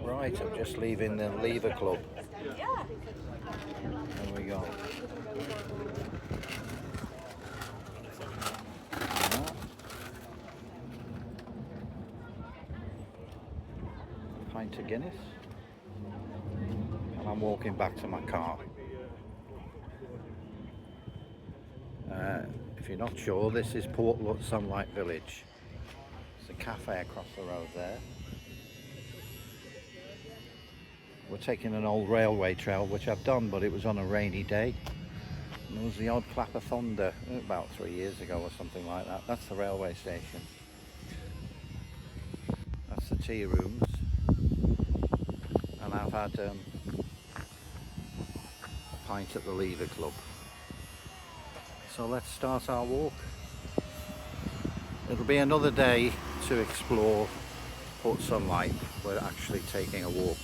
Right, I'm just leaving the Lever Club. There we go. Pint of Guinness. And I'm walking back to my car. If you're not sure, this is Port Sunlight Village. There's a cafe across the road there. We're taking an old railway trail, which I've done, but it was on a rainy day. And there was the odd clap of thunder about 3 years ago or something like that. That's the railway station. That's the tea rooms. And I've had a pint at the Lever Club. So let's start our walk. It'll be another day to explore Port Sunlight. We're actually taking a walk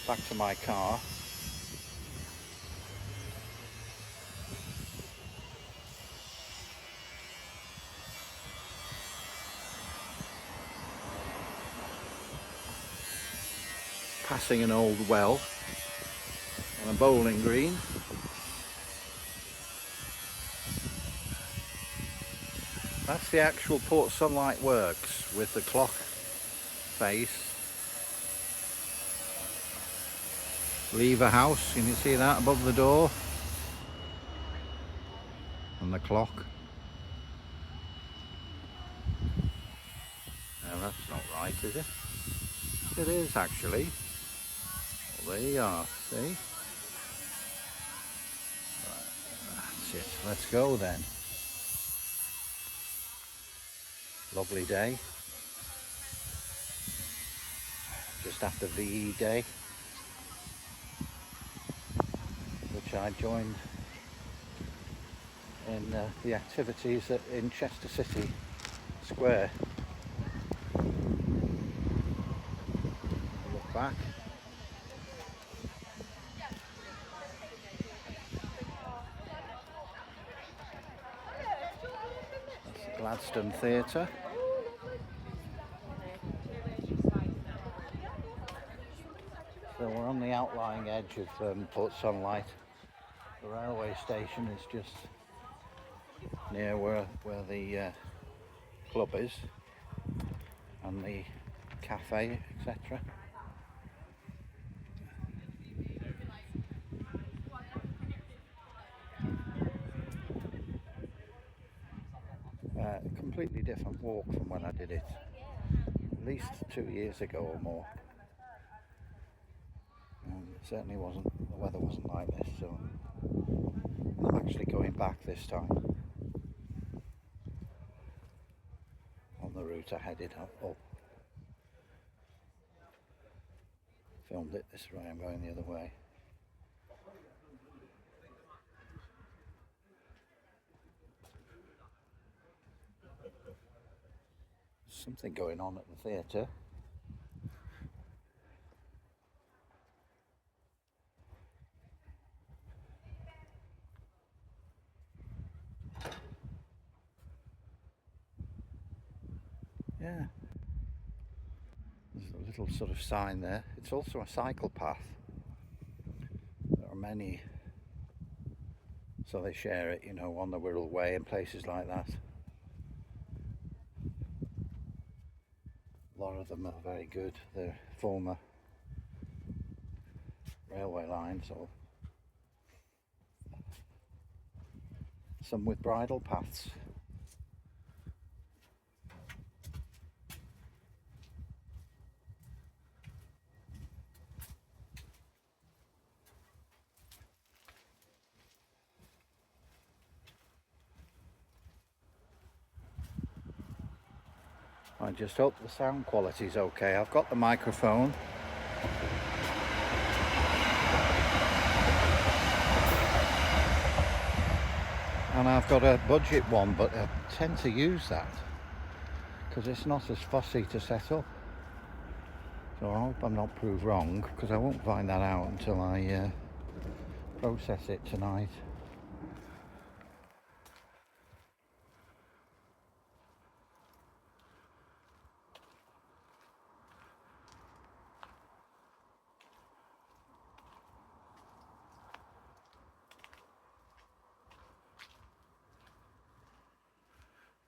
back to my car. Passing an old well and a bowling green. That's the actual Port Sunlight Works with the clock face. Lever House, can you see that above the door? And the clock. No, that's not right, is it? It is actually. Well, there you are, see? That's it, let's go then. Lovely day. Just after VE Day, which I joined in the activities in Chester City Square. Look back. That's the Gladstone Theatre. So we're on the outlying edge of Port Sunlight. The railway station is just near where the club is, and the cafe, etc. A completely different walk from when I did it at least 2 years ago or more. Certainly wasn't, the weather wasn't like this, so I'm actually going back this time on the route I headed up. Filmed it this way, I'm going the other way. There's something going on at the theatre. Yeah, there's a little sort of sign there. It's also a cycle path. There are many, so they share it, you know, on the Wirral Way and places like that. A lot of them are very good. They're former railway lines, or some with bridle paths. I just hope the sound quality is okay. I've got the microphone. And I've got a budget one, but I tend to use that because it's not as fussy to set up. So I hope I'm not proved wrong, because I won't find that out until I process it tonight.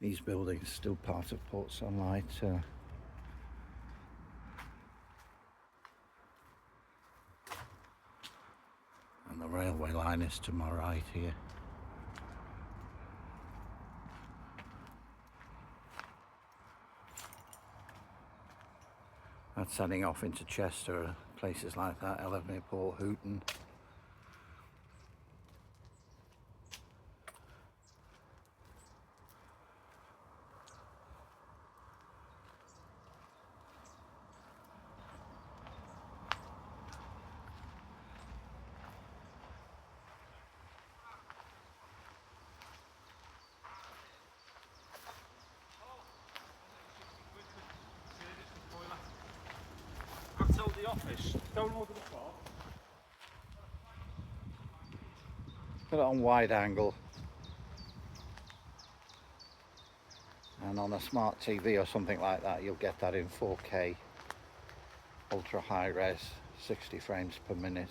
These buildings are still part of Port Sunlight. And the railway line is to my right here. That's heading off into Chester, places like that, Ellesmere Port, Hooton. I've told the office, don't order the car. Put it on wide angle. And on a smart TV or something like that, you'll get that in 4K, ultra high res, 60 frames per minute.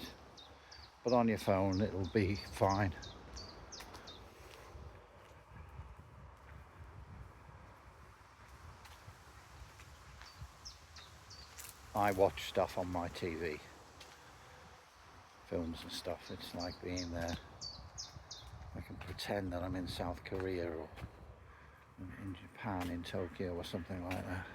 But on your phone, it'll be fine. I watch stuff on my TV, films and stuff. It's like being there. I can pretend that I'm in South Korea or in Japan, in Tokyo or something like that.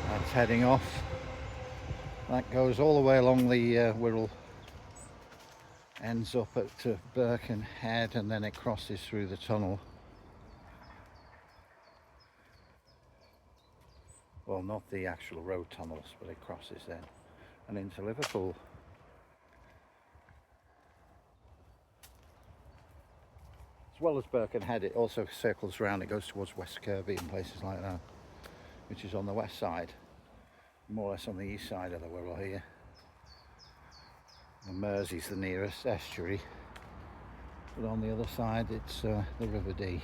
That's heading off. That goes all the way along the Wirral, ends up at Birkenhead, and then it crosses through the tunnel. Well, not the actual road tunnels, but it crosses then and into Liverpool. As well as Birkenhead, it also circles around. It goes towards West Kirby and places like that, which is on the west side, more or less on the east side of the Wirral here. And Mersey's the nearest estuary, but on the other side it's the River Dee.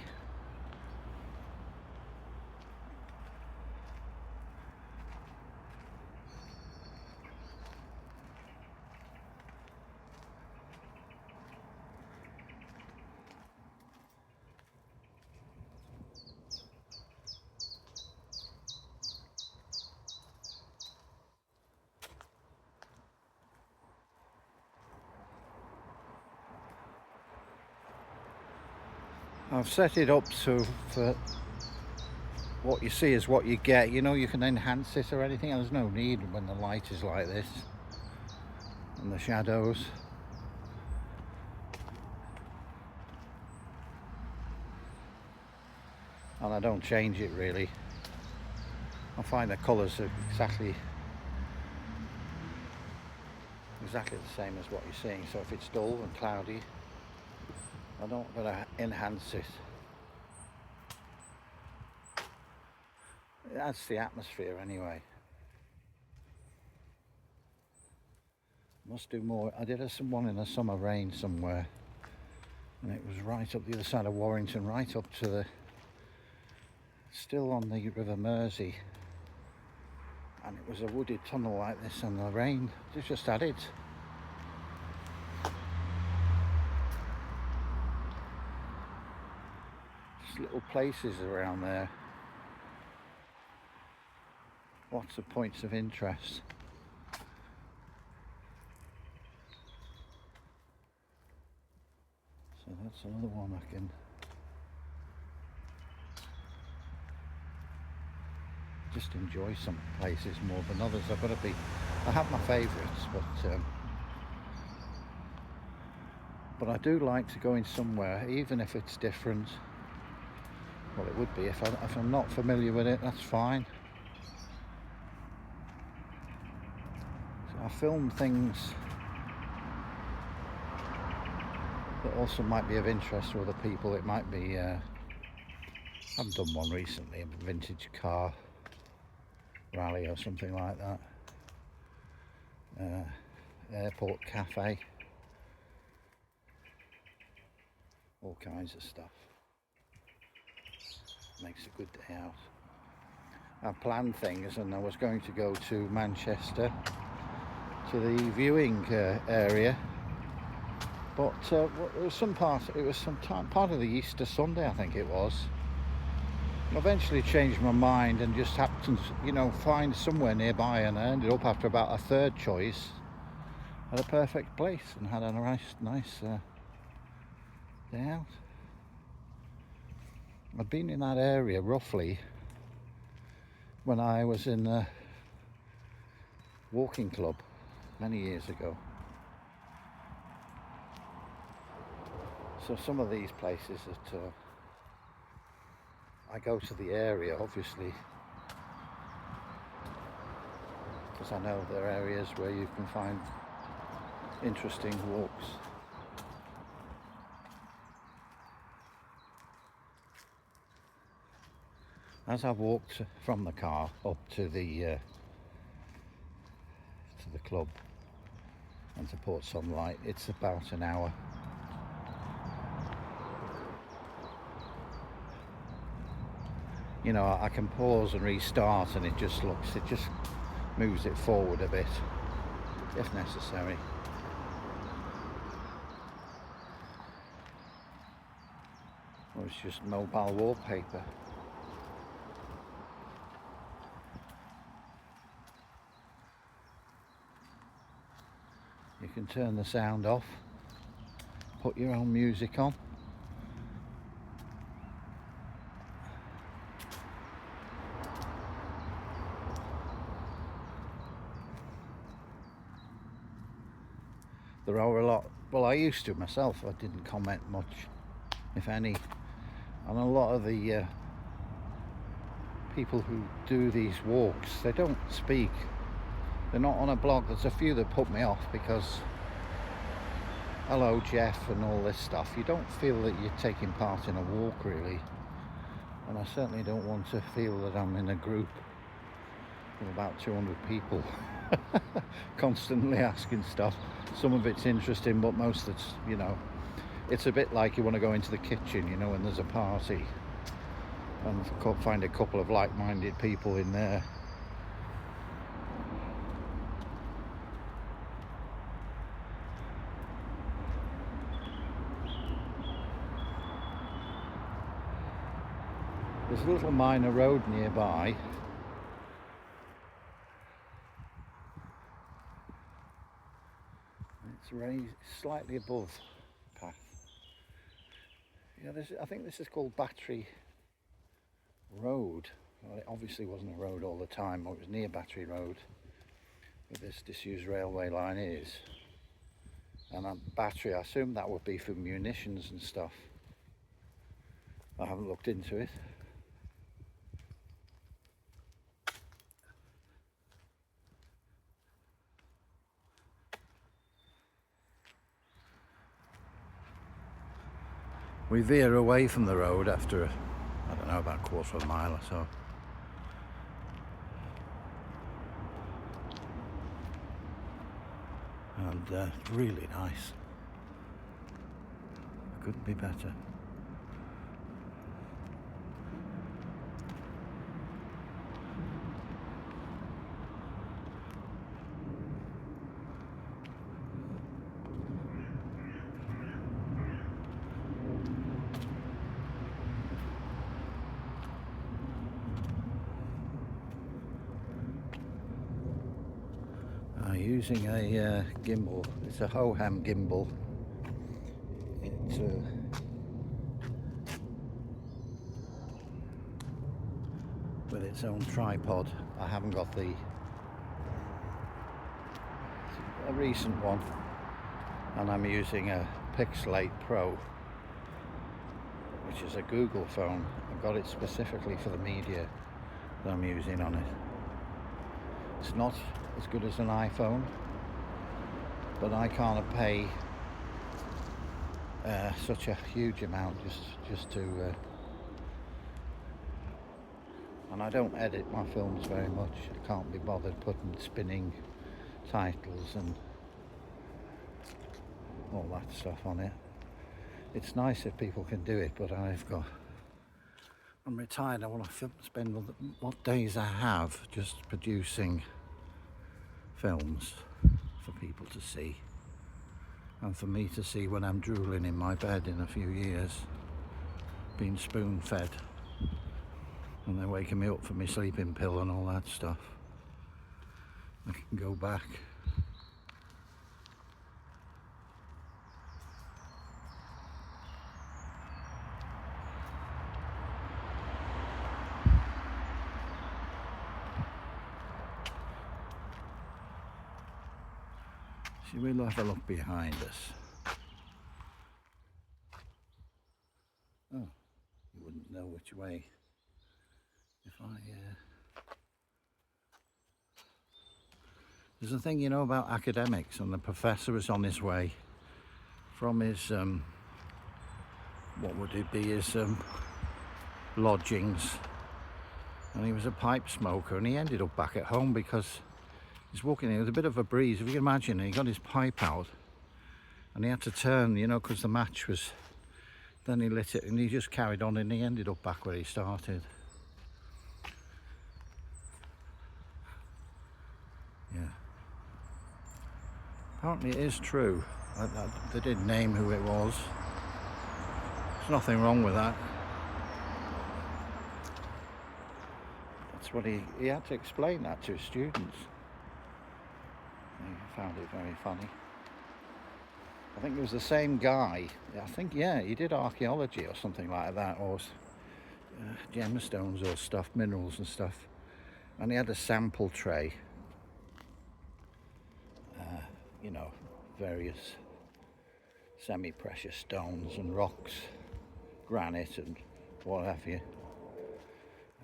I've set it up so for what you see is what you get. You know, you can enhance it or anything. There's no need when the light is like this and the shadows. And I don't change it really. I find the colours are exactly the same as what you're seeing. So if it's dull and cloudy, I'm not going to enhance it. It adds the atmosphere anyway. Must do more. I did one in the summer rain somewhere, and it was right up the other side of Warrington, right up to the, still on the River Mersey, and it was a wooded tunnel like this, and the rain just added. Little places around there, lots of points of interest. So that's another one I can just enjoy. Some places more than others. I have my favourites, but I do like to go in somewhere, even if it's different. Well, it would be if I'm not familiar with it, that's fine. So I film things that also might be of interest to other people. It might be, I haven't done one recently, a vintage car rally or something like that. Airport cafe, all kinds of stuff. Makes a good day out. I planned things, and I was going to go to Manchester to the viewing area, but it was some part of the Easter Sunday, I think it was. I eventually changed my mind and just happened to, you know, find somewhere nearby, and I ended up after about a third choice at a perfect place and had a nice day out. I'd been in that area roughly when I was in a walking club many years ago. So some of these places that I go to the area, obviously, because I know there are areas where you can find interesting walks. As I walked from the car up to the club and to Port Sunlight, it's about an hour. You know, I can pause and restart, and it just moves it forward a bit if necessary. Or it's just mobile wallpaper. You can turn the sound off, put your own music on. There are a lot, well, I used to myself, I didn't comment much, if any, on a lot of the people who do these walks. They don't speak. They're not on a blog. There's a few that put me off because, hello Jeff and all this stuff. You don't feel that you're taking part in a walk really, and I certainly don't want to feel that I'm in a group of about 200 people constantly asking stuff. Some of it's interesting, but most of it's, you know, it's a bit like you want to go into the kitchen, you know, when there's a party and find a couple of like-minded people in there. There's a little minor road nearby. It's raised slightly above path. Yeah, I think this is called Battery Road. Well, it obviously wasn't a road all the time, or it was near Battery Road, but this disused railway line is. And battery, I assume that would be for munitions and stuff. I haven't looked into it. We veer away from the road after, I don't know, about a quarter of a mile or so. And really nice. Couldn't be better. Using a gimbal. It's a Hoham gimbal. It's with its own tripod. I haven't got a recent one, and I'm using a Pixel 8 Pro, which is a Google phone. I've got it specifically for the media that I'm using on it. It's not as good as an iPhone, but I can't pay such a huge amount just to and I don't edit my films very much. I can't be bothered putting spinning titles and all that stuff on it. It's nice if people can do it, but I'm retired. I want to spend what days I have just producing films for people to see, and for me to see when I'm drooling in my bed in a few years, being spoon fed, and they're waking me up for my sleeping pill and all that stuff. I can go back. See, we'll have a look behind us. Oh, you wouldn't know which way if I... There's a thing, you know, about academics, and the professor was on his way from his, what would it be, his lodgings, and he was a pipe smoker, and he ended up back at home because he's walking in with a bit of a breeze, if you can imagine. He got his pipe out and he had to turn, you know, because the match was, then he lit it and he just carried on, and he ended up back where he started. Yeah. Apparently it is true. They did name who it was. There's nothing wrong with that. That's what he had to explain that to his students. He found it very funny. I think it was the same guy. I think, yeah, he did archaeology or something like that, or gemstones or stuff, minerals and stuff. And he had a sample tray. You know, various semi-precious stones and rocks, granite and what have you.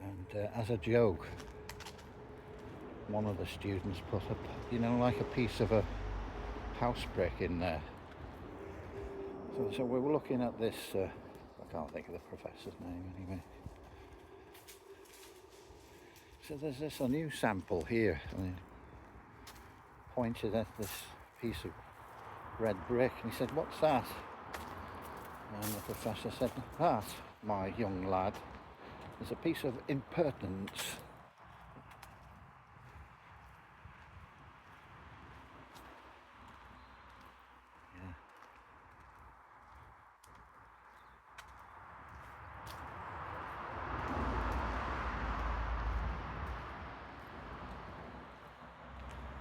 And as a joke, one of the students put up, you know, like a piece of a house brick in there. So we were looking at this, I can't think of the professor's name anyway. So there's this a new sample here, and he pointed at this piece of red brick, and he said, "What's that?" And the professor said, "That, my young lad, is a piece of impertinence."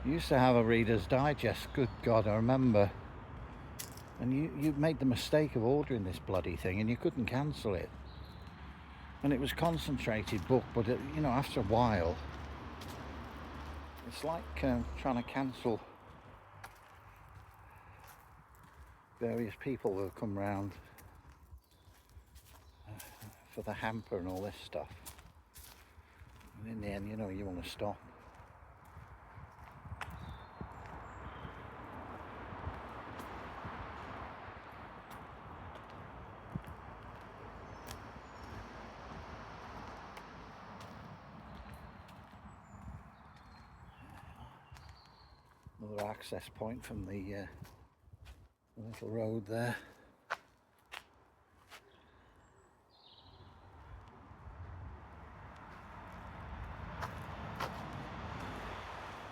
You used to have a Reader's Digest, good God, I remember. And you made the mistake of ordering this bloody thing and you couldn't cancel it. And it was concentrated book, but it, you know, after a while, it's like trying to cancel various people that have come round for the hamper and all this stuff. And in the end, you know, you want to stop. Another access point from the little road there.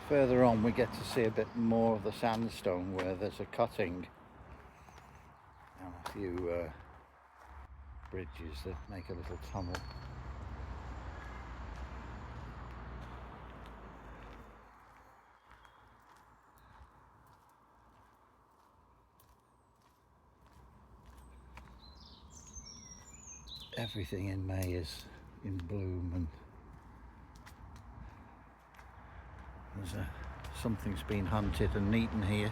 Further on we get to see a bit more of the sandstone where there's a cutting and a few bridges that make a little tunnel. Everything in May is in bloom, and there's something's been hunted and eaten here.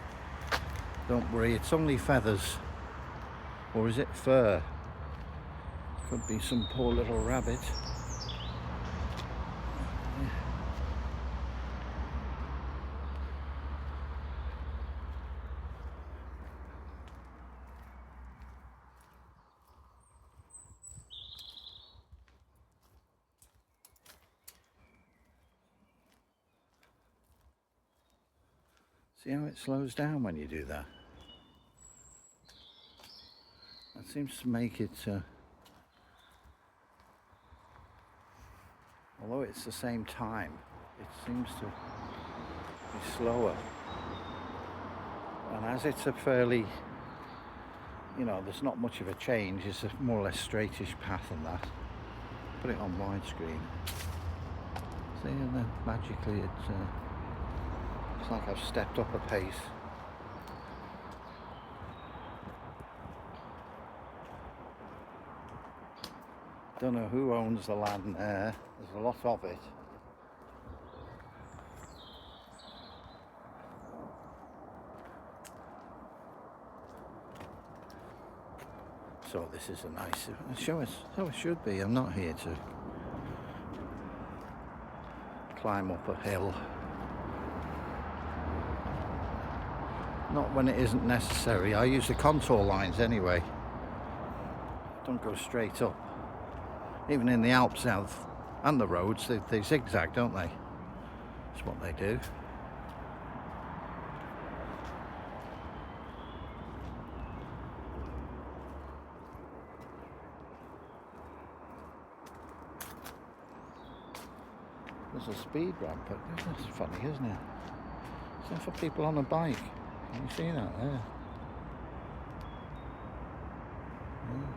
Don't worry, it's only feathers. Or is it fur? Could be some poor little rabbit. See how it slows down when you do that? That seems to make it, although it's the same time, it seems to be slower. And as it's a fairly, you know, there's not much of a change, it's a more or less straightish path and that. Put it on widescreen. See, and then magically it looks like I've stepped up a pace. Don't know who owns the land there. There's a lot of it. So this is a nice show us how it should be. I'm not here to climb up a hill. Not when it isn't necessary. I use the contour lines anyway. Don't go straight up. Even in the Alps now, and the roads, they zigzag, don't they? That's what they do. There's a speed ramp, but that's funny, isn't it? Is that for people on a bike? Can you see that there? Yeah.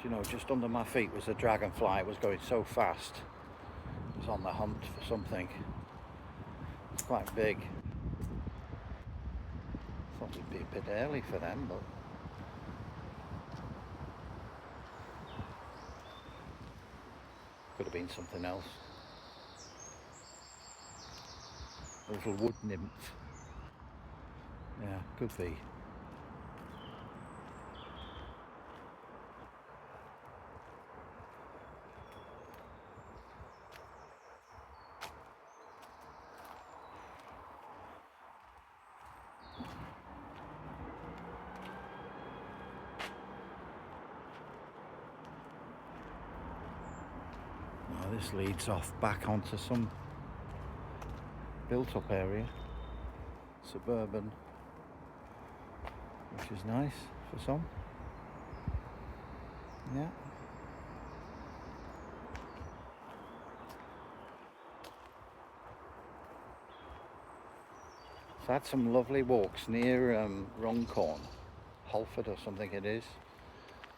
You know, just under my feet was a dragonfly. It was going so fast. It was on the hunt for something. It's quite big. Thought it'd be a bit early for them, but could have been something else. A little wood nymph. Yeah, could be. This leads off back onto some built-up area, suburban, which is nice for some. Yeah. So I had some lovely walks near Runcorn, Halford or something it is,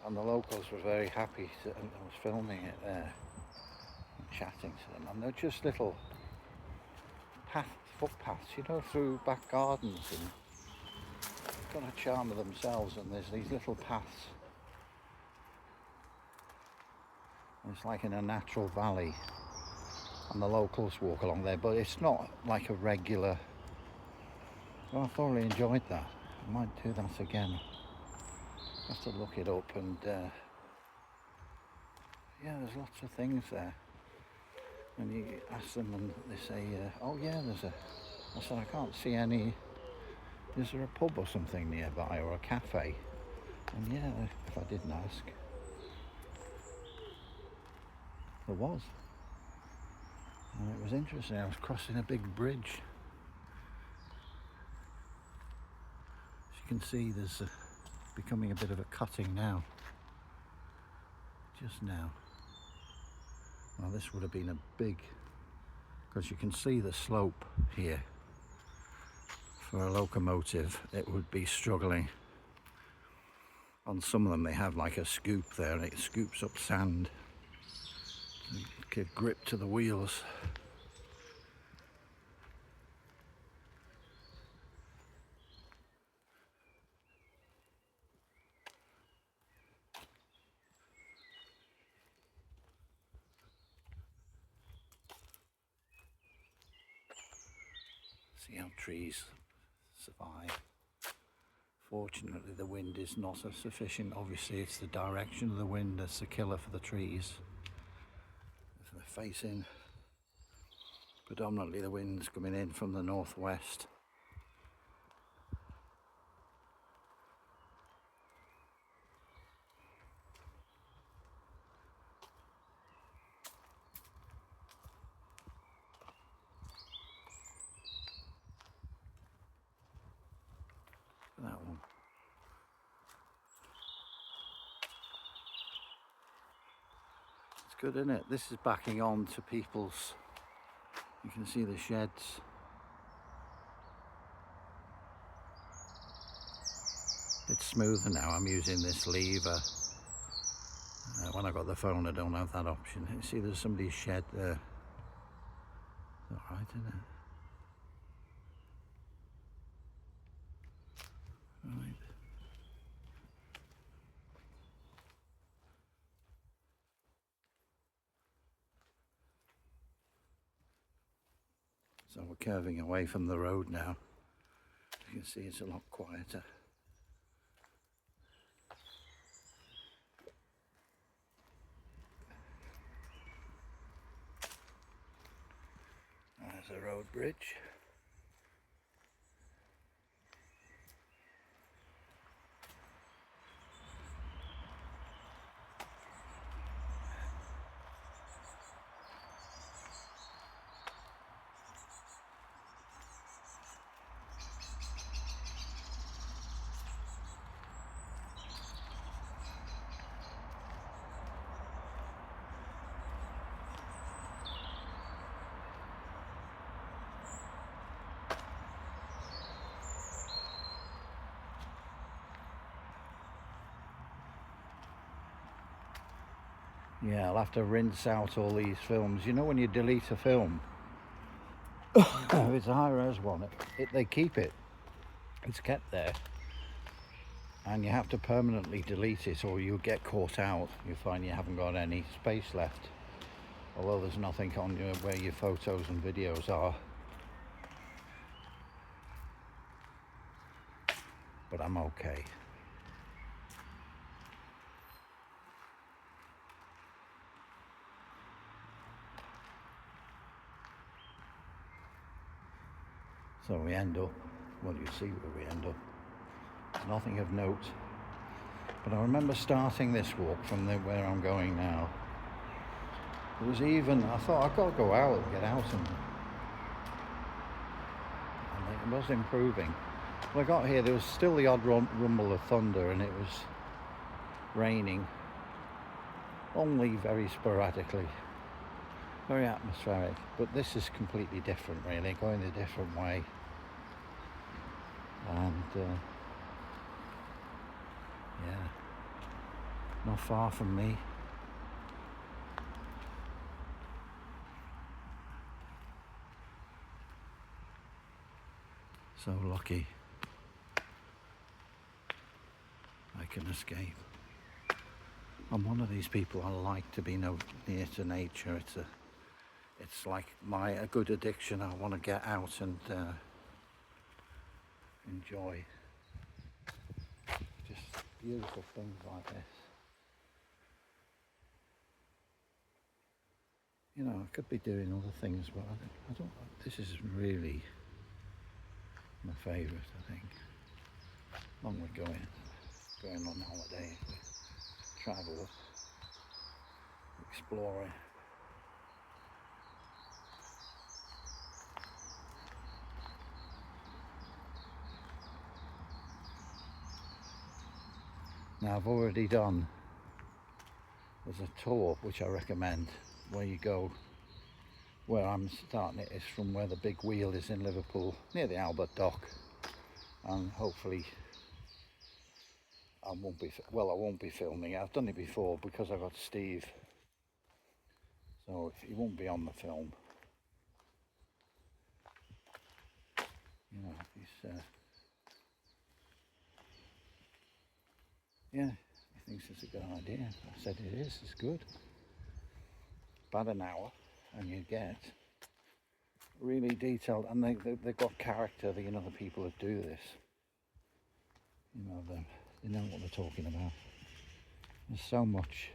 and the locals were very happy I was filming it there. Chatting to them, and they're just little footpaths, you know, through back gardens, and got a charm of themselves. And there's these little paths. And it's like in a natural valley, and the locals walk along there. But it's not like a regular. Well, I thoroughly enjoyed that. I might do that again. I have to look it up, and yeah, there's lots of things there. And you ask them and they say, oh yeah, I said, I can't see any, is there a pub or something nearby or a cafe? And yeah, if I didn't ask, there was. And it was interesting, I was crossing a big bridge. As you can see, there's becoming a bit of a cutting now. Just now. Well, this would have been a big, because you can see the slope here. For a locomotive, it would be struggling. On some of them, they have like a scoop there, and it scoops up sand to give grip to the wheels. See how trees survive. Fortunately, the wind is not as sufficient. Obviously, it's the direction of the wind that's the killer for the trees. If they're facing, predominantly the wind's coming in from the northwest. good, isn't it? This is backing on to people's, you can see the sheds. It's smoother now. I'm using this lever. When I got the phone, I don't have that option. You see there's somebody's shed there. Alright, isn't it? Right. So we're curving away from the road now. You can see it's a lot quieter. There's a road bridge. Yeah, I'll have to rinse out all these films. You know when you delete a film, if it's a high-res one, they keep it. It's kept there. And you have to permanently delete it or you'll get caught out. You find you haven't got any space left. Although there's nothing on you where your photos and videos are. But I'm okay. So we end up, well, you see where we end up. There's nothing of note. But I remember starting this walk from where I'm going now. It was even, I thought I've got to go out and get out and it was improving. When I got here there was still the odd rumble of thunder and it was raining. Only very sporadically. Very atmospheric. But this is completely different really, going a different way. And yeah, not far from me. So lucky I can escape. I'm one of these people, I like to be near to nature. It's like a good addiction. I want to get out and enjoy just beautiful things like this. You know, I could be doing other things, but I don't. This is really my favourite, I think. Long way going on holiday, travel, exploring. Now I've already done, there's a tour which I recommend, where you go, where I'm starting it is from where the big wheel is in Liverpool, near the Albert Dock, and hopefully I won't be filming. I've done it before because I got Steve, so he won't be on the film. You know, he's yeah, he thinks it's a good idea. I said it is, it's good. About an hour and you get really detailed, and they've got character, you know, the people that do this. You know, they know what they're talking about. There's so much.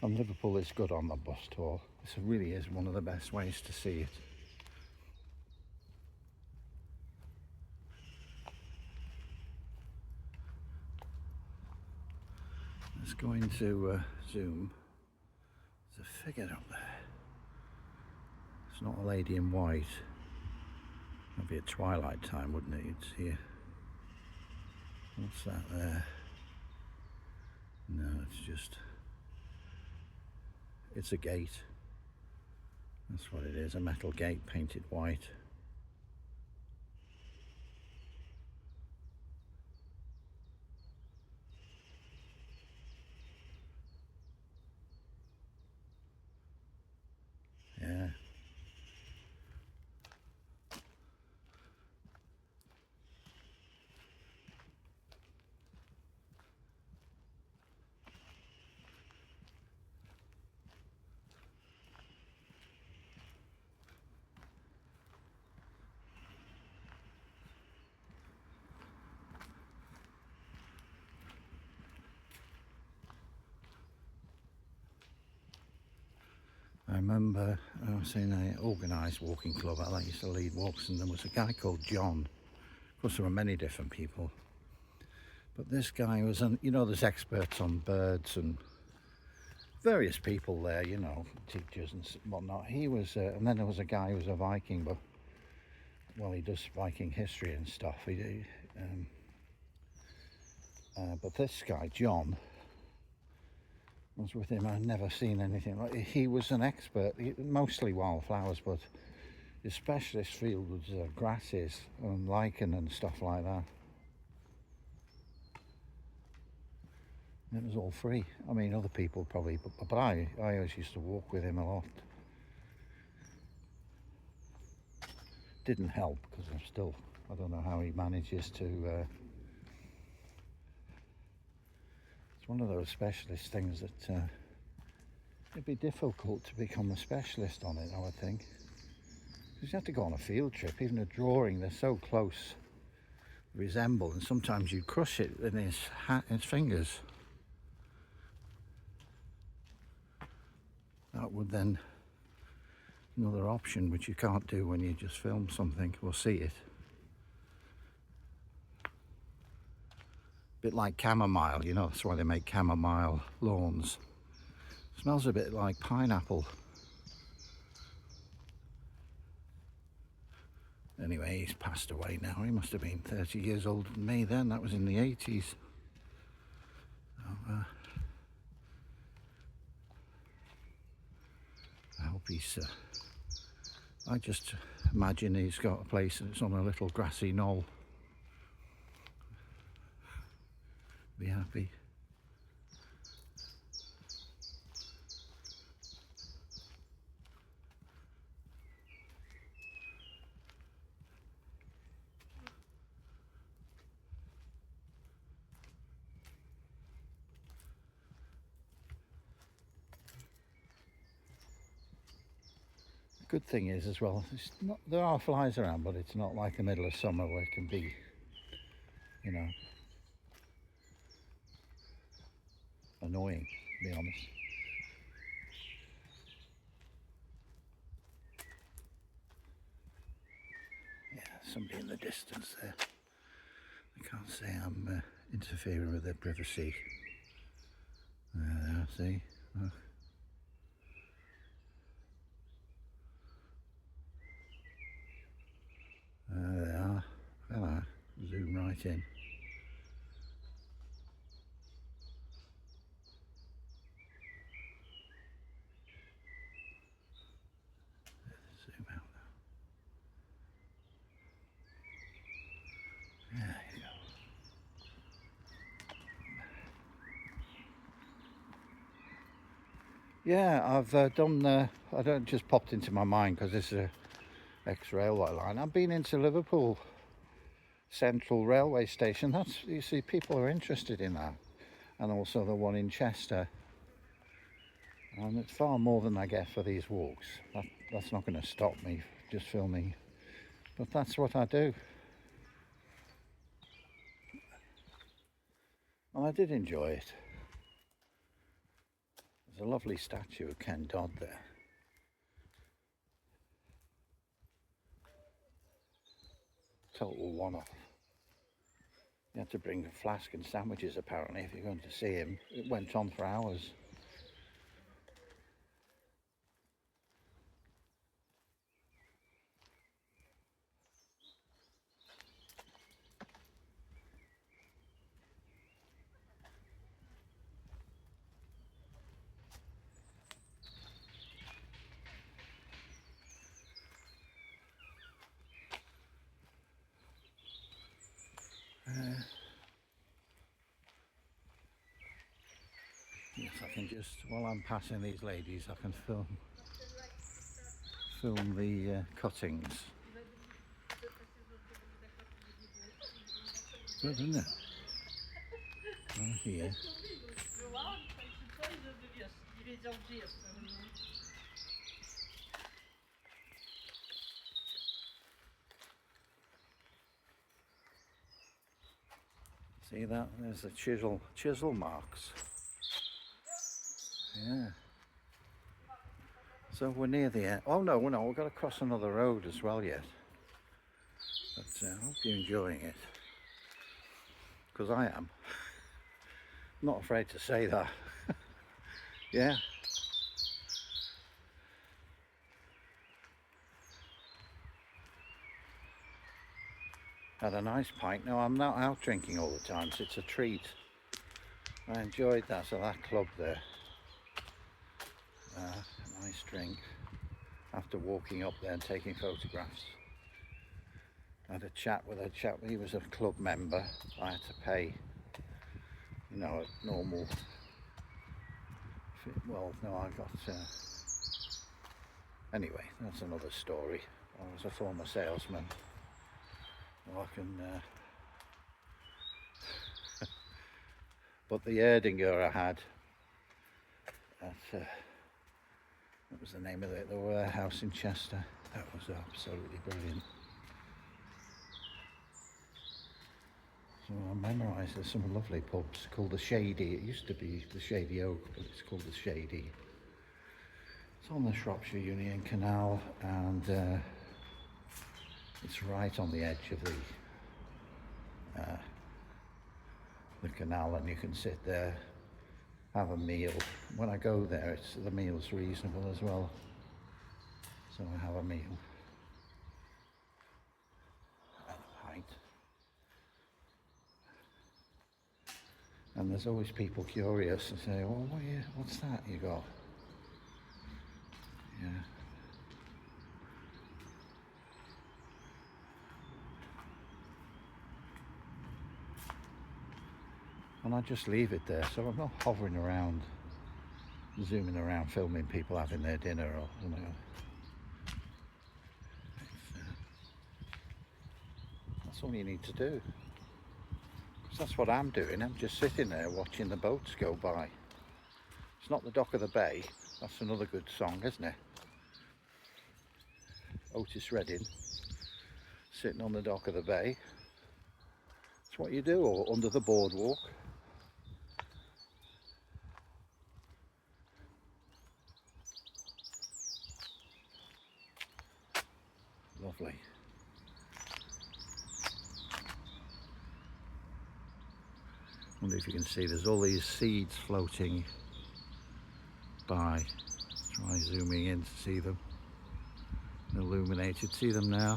And Liverpool is good on the bus tour. This really is one of the best ways to see it. Let's go into zoom. There's a figure up there. It's not a lady in white. It'd be at twilight time, wouldn't it? You'd see it. What's that there? No, it's just, it's a gate. That's what it is, a metal gate painted white. Yeah. I remember I was in an organised walking club. I used to lead walks, and there was a guy called John. Of course, there were many different people, but this guy was, you know, there's experts on birds and various people there, you know, teachers and whatnot. He was, and then there was a guy who was a Viking, but well, he does Viking history and stuff. But this guy, John, was with him. I'd never seen anything like. He was an expert, mostly wildflowers, but his specialist field was grasses and lichen and stuff like that. And it was all free. I mean, other people probably, but I always used to walk with him a lot. Didn't help because I'm still, I don't know how he manages to. It's one of those specialist things that it'd be difficult to become a specialist on it, I would think. Because you have to go on a field trip, even a drawing, they're so close, resemble, and sometimes you crush it in his fingers. That would then, another option which you can't do when you just film something or see it. A bit like chamomile, you know, that's why they make chamomile lawns. Smells a bit like pineapple. Anyway, he's passed away now. He must have been 30 years older than me then. That was in the 80s. So, I hope he's... I just imagine he's got a place that's on a little grassy knoll. Be happy. Good thing is as well, it's not, there are flies around, but it's not like the middle of summer where it can be, you know, annoying, to be honest. Yeah, somebody in the distance there. I can't say I'm interfering with their privacy. There, see? Look. There they are. Hello. Zoom right in. Zoom out now. There you go. Yeah, I've done. I don't just popped into my mind because this is a ex-railway line. I've been into Liverpool Central Railway Station. That's, you see, people are interested in that, and also the one in Chester. And it's far more than I get for these walks. That's not going to stop me just filming, but that's what I do. And I did enjoy it. There's a lovely statue of Ken Dodd there. Total one-off. You had to bring a flask and sandwiches apparently if you're going to see him. It went on for hours. can just, while I'm passing these ladies, I can film the cuttings. Good, isn't it? Oh, here. See that? There's the chisel marks. Yeah. So we're near the end. Oh no, we've got to cross another road as well yet. But I hope you're enjoying it. Because I am. Not afraid to say that. Yeah. Had a nice pint. No, I'm not out drinking all the time, so it's a treat. I enjoyed that, so that club there. Nice drink. After walking up there and taking photographs. I had a chat with a chap, he was a club member. I had to pay, you know, a normal, well, no, I got, anyway, that's another story. I was a former salesman. Well, I can, but the Erdinger I had at, what was the name of it? The warehouse in Chester. That was absolutely brilliant. So I memorised there's some lovely pubs called the Shady. It used to be the Shady Oak, but it's called the Shady. It's on the Shropshire Union Canal, and it's right on the edge of the canal, and you can sit there, have a meal. When I go there, the meal's reasonable as well. So I have a meal and a pint. And there's always people curious and say, "Oh, what's that you got?" Yeah. And I just leave it there, so I'm not hovering around, zooming around, filming people having their dinner, or you know. That's all you need to do. Because that's what I'm doing. I'm just sitting there watching the boats go by. It's not the dock of the bay. That's another good song, isn't it? Otis Redding, sitting on the dock of the bay. It's what you do, or under the boardwalk. Lovely. Wonder if you can see, there's all these seeds floating by. Try zooming in to see them. Illuminated. See them now?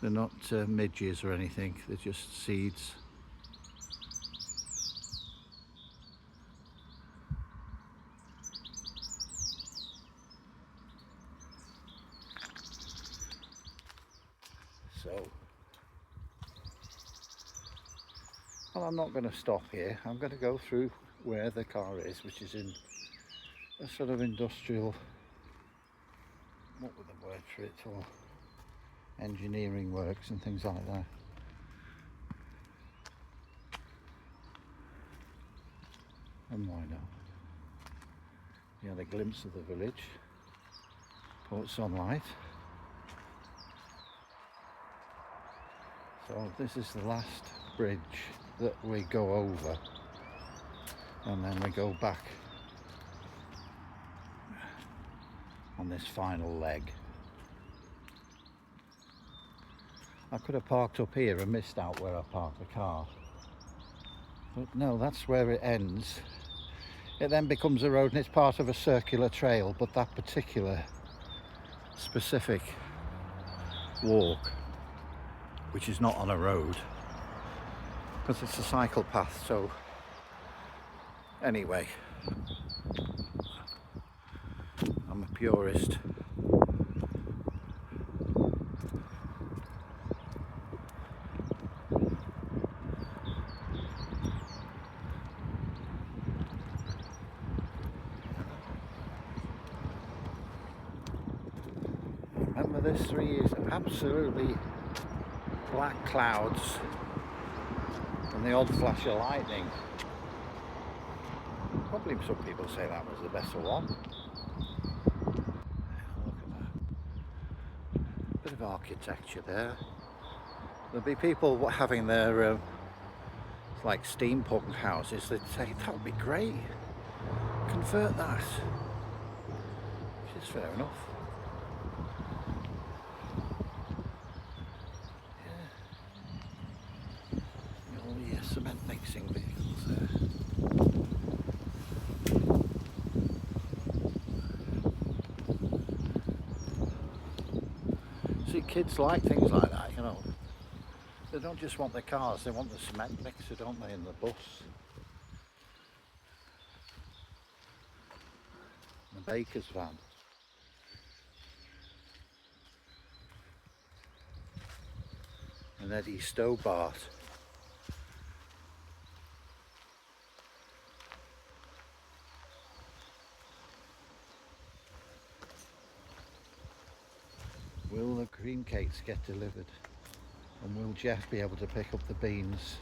They're not midges or anything, they're just seeds. So, well, I'm not going to stop here. I'm going to go through where the car is, which is in a sort of industrial, what would the word for it, or engineering works and things like that. And why not? You had a glimpse of the village, Port Sunlight. So this is the last bridge that we go over, and then we go back on this final leg. I could have parked up here and missed out where I parked the car, but no, that's where it ends. It then becomes a road and it's part of a circular trail, but that particular specific walk, which is not on a road because it's a cycle path. So anyway, I'm a purist. this 3 years of absolutely black clouds and the odd flash of lightning. Probably some people say that was the better one. Look at that. Bit of architecture there. There'll be people having their like steampunk houses. They'd say that would be great. Convert that. Which is fair enough. Yeah. All the cement mixing vehicles there. See, kids like things like that, you know. They don't just want the cars, they want the cement mixer, don't they, in the bus. The baker's van. And Eddie Stobart. Will the cream cakes get delivered? And will Jeff be able to pick up the beans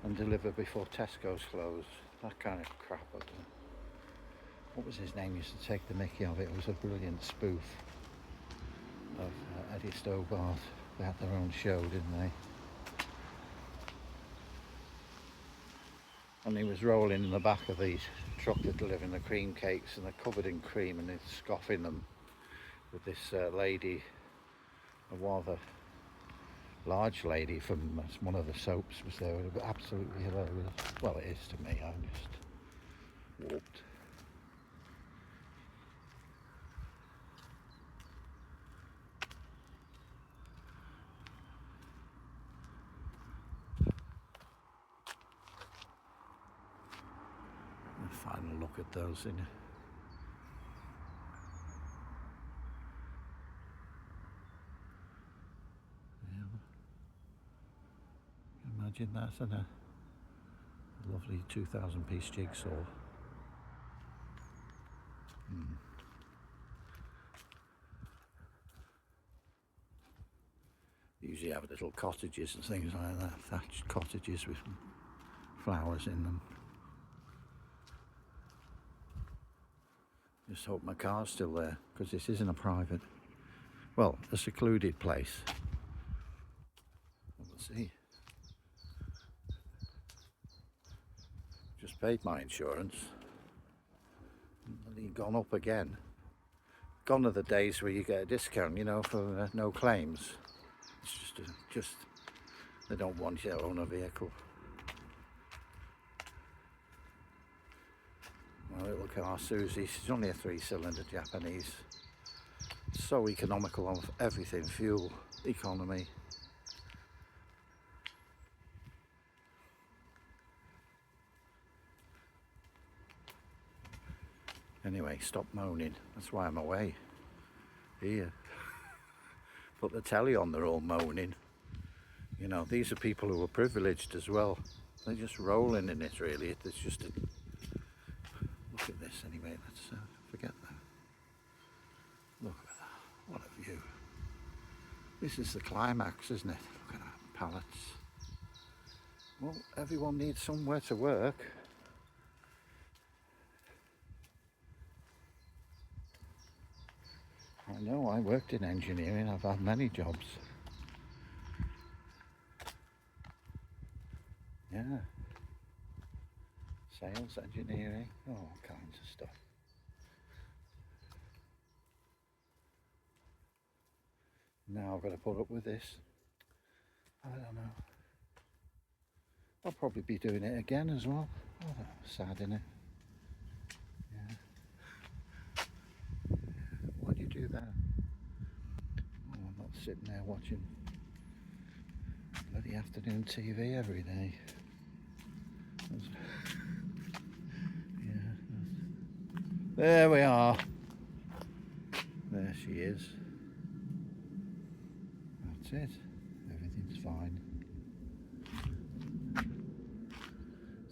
and deliver before Tesco's close? That kind of crap. What was his name? Used to take the mickey of it. It was a brilliant spoof of Eddie Stobart. They had their own show, didn't they? And he was rolling in the back of the truck that delivering the cream cakes, and they're covered in cream, and he's scoffing them with this lady, a rather large lady from one of the soaps was there. It was absolutely hilarious. Well, it is to me. I just walked. A final look at those in. Imagine that, and a lovely 2,000-piece jigsaw. Usually have little cottages and things like that, thatched cottages with flowers in them. Just hope my car's still there, because this isn't a private, well, a secluded place. We'll see. Just paid my insurance. It's gone up again. Gone are the days where you get a discount, you know, for no claims. It's just they don't want you to own a vehicle. My little car, Susie, she's only a 3-cylinder Japanese. So economical on everything, fuel, economy. Anyway, stop moaning. That's why I'm away. Here. Put the telly on, they're all moaning. You know, these are people who are privileged as well. They're just rolling in it, really. It's just a... Look at this, anyway. Let's forget that. Look at that. What a view. This is the climax, isn't it? Look at that. Pallets. Well, everyone needs somewhere to work. I know, I worked in engineering, I've had many jobs. Yeah. Sales, engineering, all kinds of stuff. Now I've got to put up with this. I don't know. I'll probably be doing it again as well. Oh, that's sad, isn't it? Why do you do that? Oh, I'm not sitting there watching bloody afternoon TV every day. There we are. There she is. That's it. Everything's fine.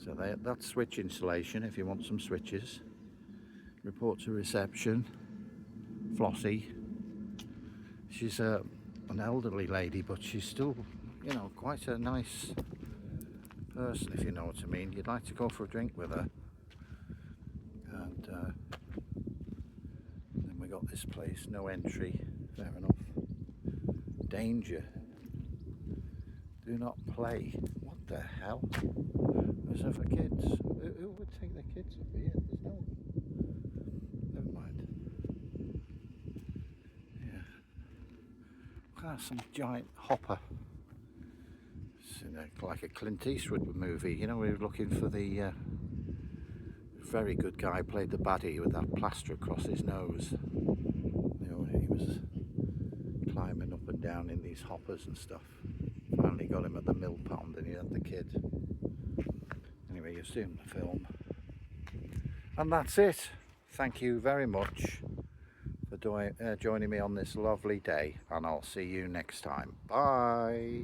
So that's switch installation if you want some switches. Report to reception. Flossie. She's an elderly lady, but she's still, you know, quite a nice person, if you know what I mean. You'd like to go for a drink with her. And then we got this place, no entry, fair enough. Danger. Do not play. What the hell? Is there for kids? Who would take their kids up here? There's no one. Never mind. Yeah. Ah, some giant hopper. It's like a Clint Eastwood movie. You know, we were looking for the very good guy who played the baddie with that plaster across his nose. You know, he was climbing up and down in these hoppers and stuff. Finally got him at the mill pond and he had the kid. Anyway, you've seen the film. And that's it. Thank you very much for joining me on this lovely day, and I'll see you next time. Bye.